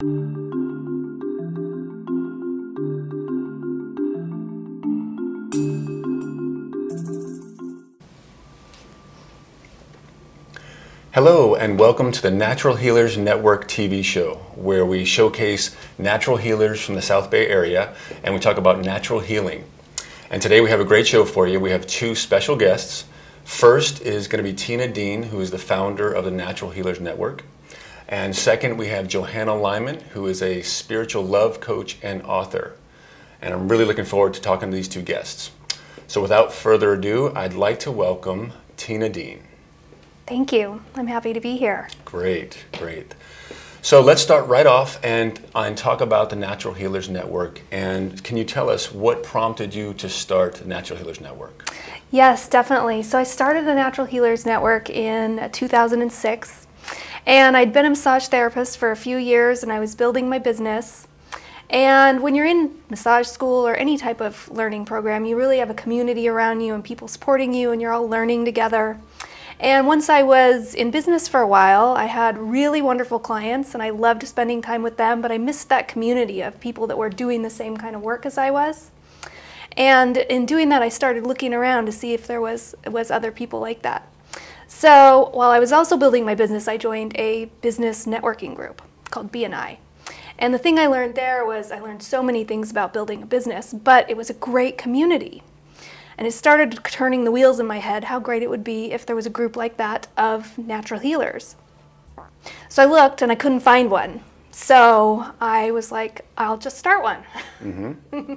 Hello and welcome to the Natural Healers Network TV show, where we showcase natural healers from the South Bay area and we talk about natural healing. And today we have a great show for you. We have two special guests. First is going to be Deane, who is the founder of the Natural Healers Network. And second, we have Johanna Lyman, who is a spiritual love coach and author. And I'm really looking forward to talking to these two guests. So without further ado, I'd like to welcome Deane. Thank you. I'm happy to be here. Great, great. So let's start right off and talk about the Natural Healers Network. And can you tell us what prompted you to start the Natural Healers Network? Yes, definitely. So I started the Natural Healers Network in 2006. And I'd been a massage therapist for a few years and I was building my business. And when you're in massage school or any type of learning program, you really have a community around you and people supporting you and you're all learning together. And once I was in business for a while, I had really wonderful clients and I loved spending time with them, but I missed that community of people that were doing the same kind of work as I was. And in doing that, I started looking around to see if there was other people like that. So while I was also building my business, I joined a business networking group called BNI. And the thing I learned there was I learned so many things about building a business, but it was a great community. And it started turning the wheels in my head how great it would be if there was a group like that of natural healers. So I looked and I couldn't find one. So I was like, I'll just start one. Mm-hmm.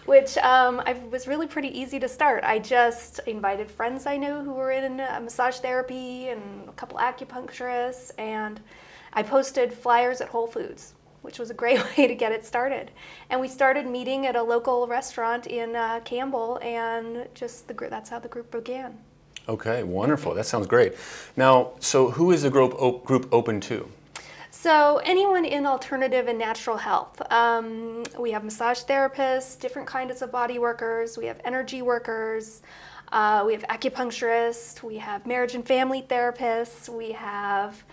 Which was really pretty easy to start. I just invited friends I knew who were in massage therapy and a couple acupuncturists, and I posted flyers at Whole Foods, which was a great way to get it started. And we started meeting at a local restaurant in Campbell, and that's how the group began. Okay, wonderful. That sounds great. Now, so who is the group open to? So anyone in alternative and natural health. We have massage therapists, different kinds of body workers, we have energy workers, we have acupuncturists, we have marriage and family therapists, we have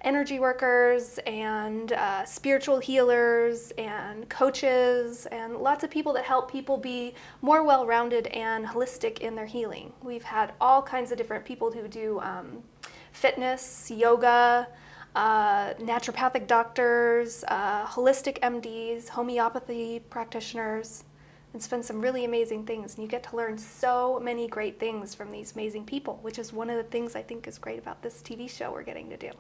energy workers and spiritual healers and coaches and lots of people that help people be more well-rounded and holistic in their healing. We've had all kinds of different people who do fitness, yoga, naturopathic doctors, holistic MDs, homeopathy practitioners. It's been some really amazing things, and you get to learn so many great things from these amazing people, which is one of the things I think is great about this TV show we're getting to do.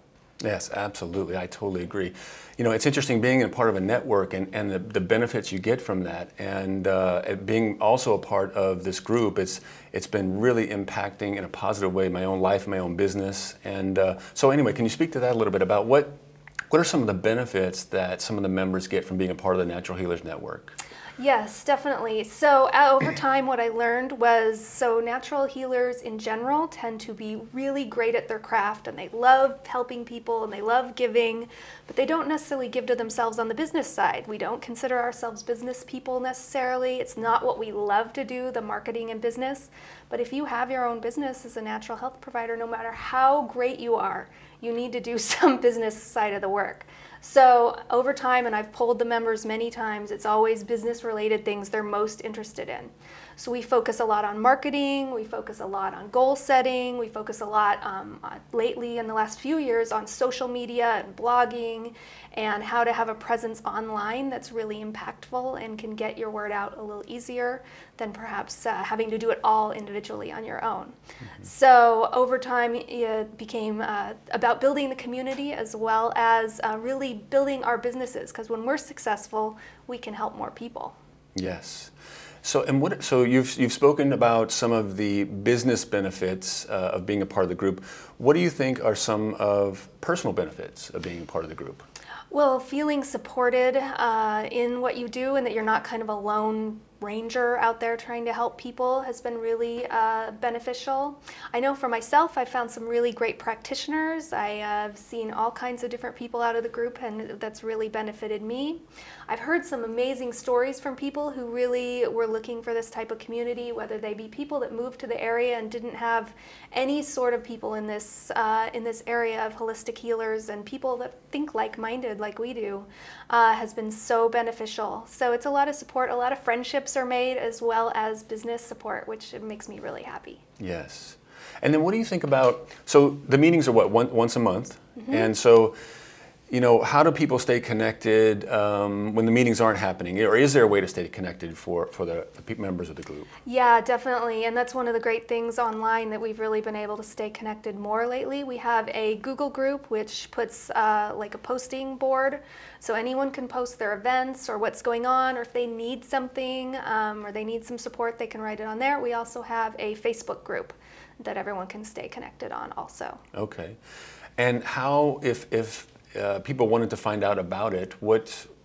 Yes, absolutely. I totally agree. You know, it's interesting being a part of a network and the benefits you get from that, and being also a part of this group. It's been really impacting in a positive way my own life, my own business. And so anyway, can you speak to that a little bit about what are some of the benefits that some of the members get from being a part of the Natural Healers Network? Yes, definitely. So over time what I learned was, so natural healers in general tend to be really great at their craft and they love helping people and they love giving, but they don't necessarily give to themselves on the business side. We don't consider ourselves business people necessarily. It's not what we love to do, the marketing and business. But if you have your own business as a natural health provider, no matter how great you are, you need to do some business side of the work. So over time, and I've polled the members many times, it's always business-related things they're most interested in. So we focus a lot on marketing, we focus a lot on goal setting, we focus a lot lately in the last few years on social media and blogging and how to have a presence online that's really impactful and can get your word out a little easier than perhaps having to do it all individually on your own. Mm-hmm. So over time it became about building the community as well as really building our businesses, because when we're successful we can help more people. Yes. So you've spoken about some of the business benefits of being a part of the group. What do you think are some of personal benefits of being a part of the group? Well, feeling supported in what you do and that you're not kind of alone ranger out there trying to help people has been really beneficial. I know for myself, I've found some really great practitioners. I have seen all kinds of different people out of the group, and that's really benefited me. I've heard some amazing stories from people who really were looking for this type of community, whether they be people that moved to the area and didn't have any sort of people in this area of holistic healers, and people that think like-minded like we do, has been so beneficial. So it's a lot of support, a lot of friendships are made, as well as business support, which makes me really happy. Yes. And then what do you think about, so the meetings are what, once a month? Mm-hmm. And so, you know, how do people stay connected when the meetings aren't happening? Or is there a way to stay connected for the members of the group? Yeah, definitely. And that's one of the great things online that we've really been able to stay connected more lately. We have a Google group which puts like a posting board. So anyone can post their events or what's going on, or if they need something or they need some support, they can write it on there. We also have a Facebook group that everyone can stay connected on also. Okay. And how, if people wanted to find out about it,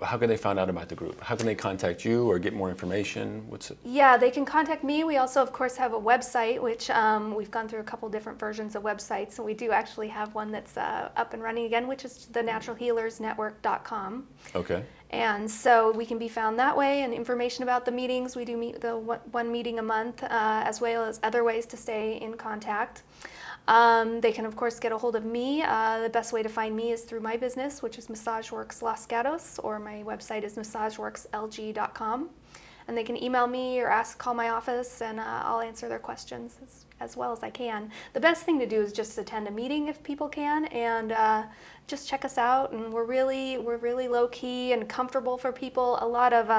how can they find out about the group? How can they contact you or get more information? Yeah, they can contact me. We also, of course, have a website, which we've gone through a couple different versions of websites, and we do actually have one that's up and running again, which is thenaturalhealersnetwork.com. Okay. And so we can be found that way, and information about the meetings. We do meet the one meeting a month, as well as other ways to stay in contact. They can, of course, get a hold of me. The best way to find me is through my business, which is Massage Works Los Gatos, or my website is massageworkslg.com. And they can email me or call my office, and I'll answer their questions as well as I can. The best thing to do is just attend a meeting if people can, and just check us out. And we're really low key and comfortable for people. A lot of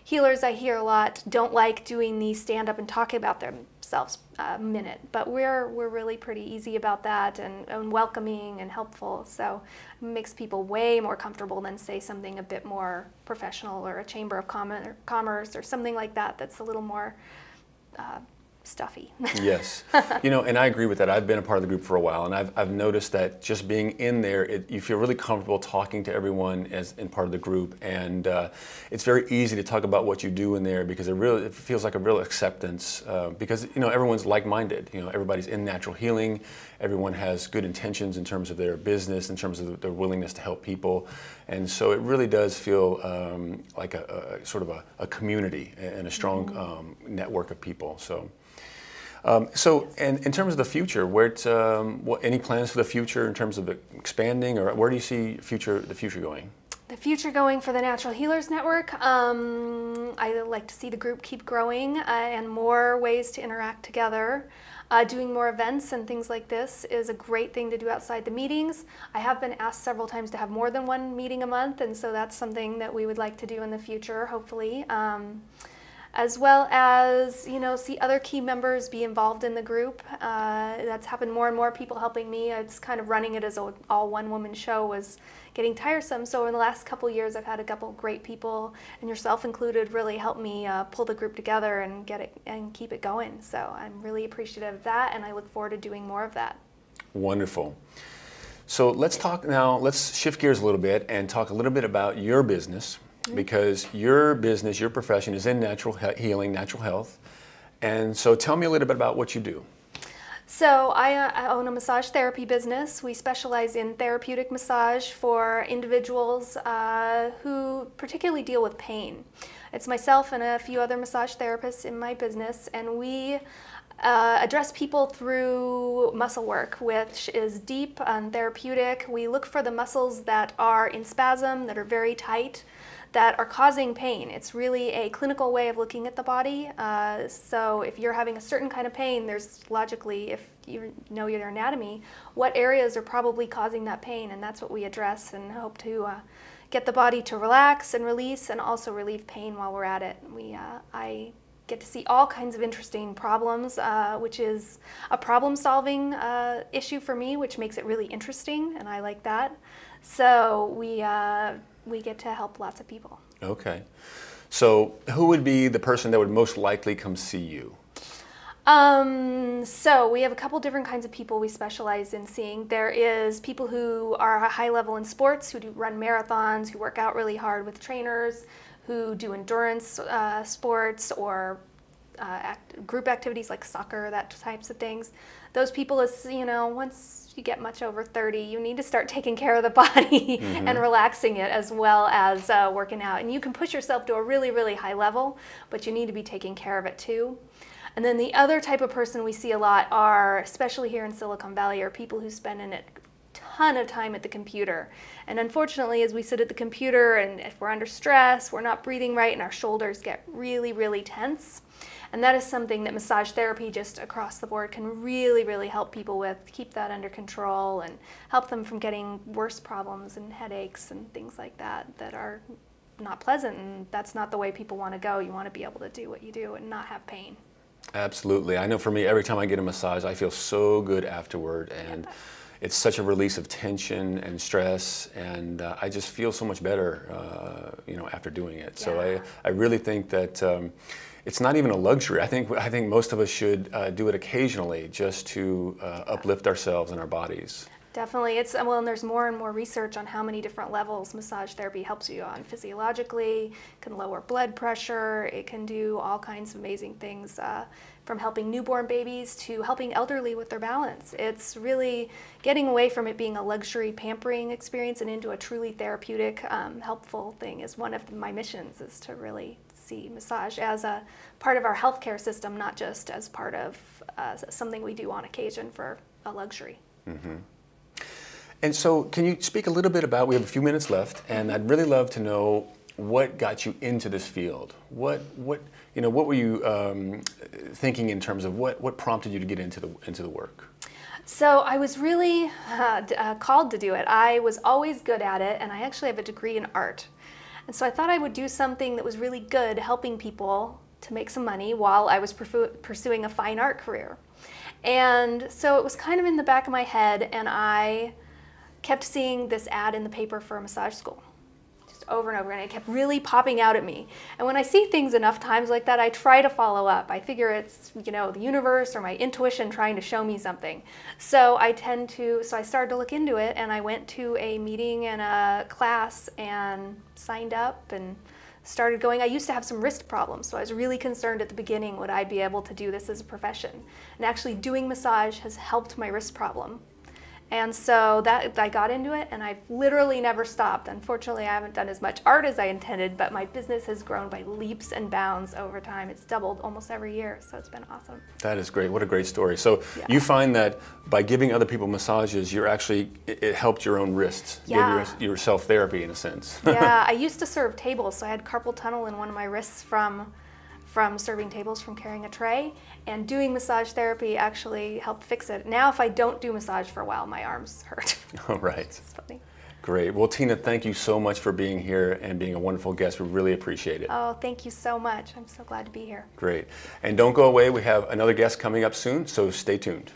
healers I hear a lot don't like doing the stand up and talking about themselves minute, but we're really pretty easy about that, and welcoming and helpful. So it makes people way more comfortable than, say, something a bit more professional, or a chamber of commerce or something like that that's a little more stuffy. Yes. You know, and I agree with that. I've been a part of the group for a while, and I've noticed that just being in there, you feel really comfortable talking to everyone as in part of the group, and it's very easy to talk about what you do in there, because it feels like a real acceptance, because, you know, everyone's like-minded. You know, everybody's in natural healing. Everyone has good intentions in terms of their business, in terms of their willingness to help people, and so it really does feel like a sort of a community and a strong network of people. So, and in terms of the future, any plans for the future in terms of expanding, or where do you see the future going? The future going for the Natural Healers Network, I like to see the group keep growing and more ways to interact together. Doing more events and things like this is a great thing to do outside the meetings. I have been asked several times to have more than one meeting a month, and so that's something that we would like to do in the future, hopefully. As well as, you know, see other key members be involved in the group. That's happened more and more, people helping me. It's kind of running it as an all one-woman show was getting tiresome. So in the last couple years, I've had a couple great people, and yourself included, really help me pull the group together and get it and keep it going. So I'm really appreciative of that, and I look forward to doing more of that. Wonderful. So let's shift gears a little bit and talk a little bit about your business. Because your business, your profession is in natural healing, natural health. And so tell me a little bit about what you do. So I own a massage therapy business. We specialize in therapeutic massage for individuals who particularly deal with pain. It's myself and a few other massage therapists in my business, and we address people through muscle work, which is deep and therapeutic. We look for the muscles that are in spasm, that are very tight, that are causing pain. It's really a clinical way of looking at the body. So if you're having a certain kind of pain, there's logically, if you know your anatomy, what areas are probably causing that pain, and that's what we address and hope to get the body to relax and release, and also relieve pain while we're at it. I get to see all kinds of interesting problems, which is a problem-solving issue for me, which makes it really interesting, and I like that. So we get to help lots of people. Okay. So who would be the person that would most likely come see you? So we have a couple different kinds of people we specialize in seeing. There is people who are high level in sports, who run marathons, who work out really hard with trainers, who do endurance sports or group activities like soccer, that types of things. Those people, is, you know, once you get much over 30, you need to start taking care of the body and relaxing it, as well as working out. And you can push yourself to a really, really high level, but you need to be taking care of it too. And then the other type of person we see a lot are, especially here in Silicon Valley, are people who spend a ton of time at the computer. And unfortunately, as we sit at the computer and if we're under stress, we're not breathing right and our shoulders get really, really tense. And that is something that massage therapy just across the board can really, really help people with, keep that under control and help them from getting worse problems and headaches and things like that that are not pleasant. And that's not the way people want to go. You want to be able to do what you do and not have pain. Absolutely. I know for me, every time I get a massage, I feel so good afterward, and it's such a release of tension and stress, and I just feel so much better, you know, after doing it. So I really think that it's not even a luxury. I think most of us should do it occasionally, just to uplift ourselves and our bodies. Definitely. Well, and there's more and more research on how many different levels massage therapy helps you on physiologically, can lower blood pressure, it can do all kinds of amazing things, from helping newborn babies to helping elderly with their balance. It's really getting away from it being a luxury pampering experience and into a truly therapeutic, helpful thing is one of my missions, is to really see massage as a part of our healthcare system, not just as part of something we do on occasion for a luxury. Mm-hmm. And so can you speak a little bit about, we have a few minutes left, and I'd really love to know what got you into this field. What were you thinking in terms of what prompted you to get into the work? So I was really called to do it. I was always good at it, and I actually have a degree in art. And so I thought I would do something that was really good, helping people to make some money while I was pursuing a fine art career. And so it was kind of in the back of my head, and I kept seeing this ad in the paper for a massage school, just over and over, and it kept really popping out at me. And when I see things enough times like that, I try to follow up. I figure it's, you know, the universe or my intuition trying to show me something. So I started to look into it, and I went to a meeting and a class and signed up and started going. I used to have some wrist problems, so I was really concerned at the beginning, would I be able to do this as a profession? And actually doing massage has helped my wrist problem. And so I got into it, and I've literally never stopped. Unfortunately, I haven't done as much art as I intended, but my business has grown by leaps and bounds over time. It's doubled almost every year, so it's been awesome. That is great. What a great story. So you find that by giving other people massages, it helped your own wrists, gave yourself therapy in a sense. Yeah, I used to serve tables, so I had carpal tunnel in one of my wrists from serving tables, from carrying a tray, and doing massage therapy actually helped fix it. Now if I don't do massage for a while, my arms hurt. All right. It's funny. Great. Well, Tina, thank you so much for being here and being a wonderful guest. We really appreciate it. Oh, thank you so much. I'm so glad to be here. Great. And don't go away. We have another guest coming up soon, so stay tuned.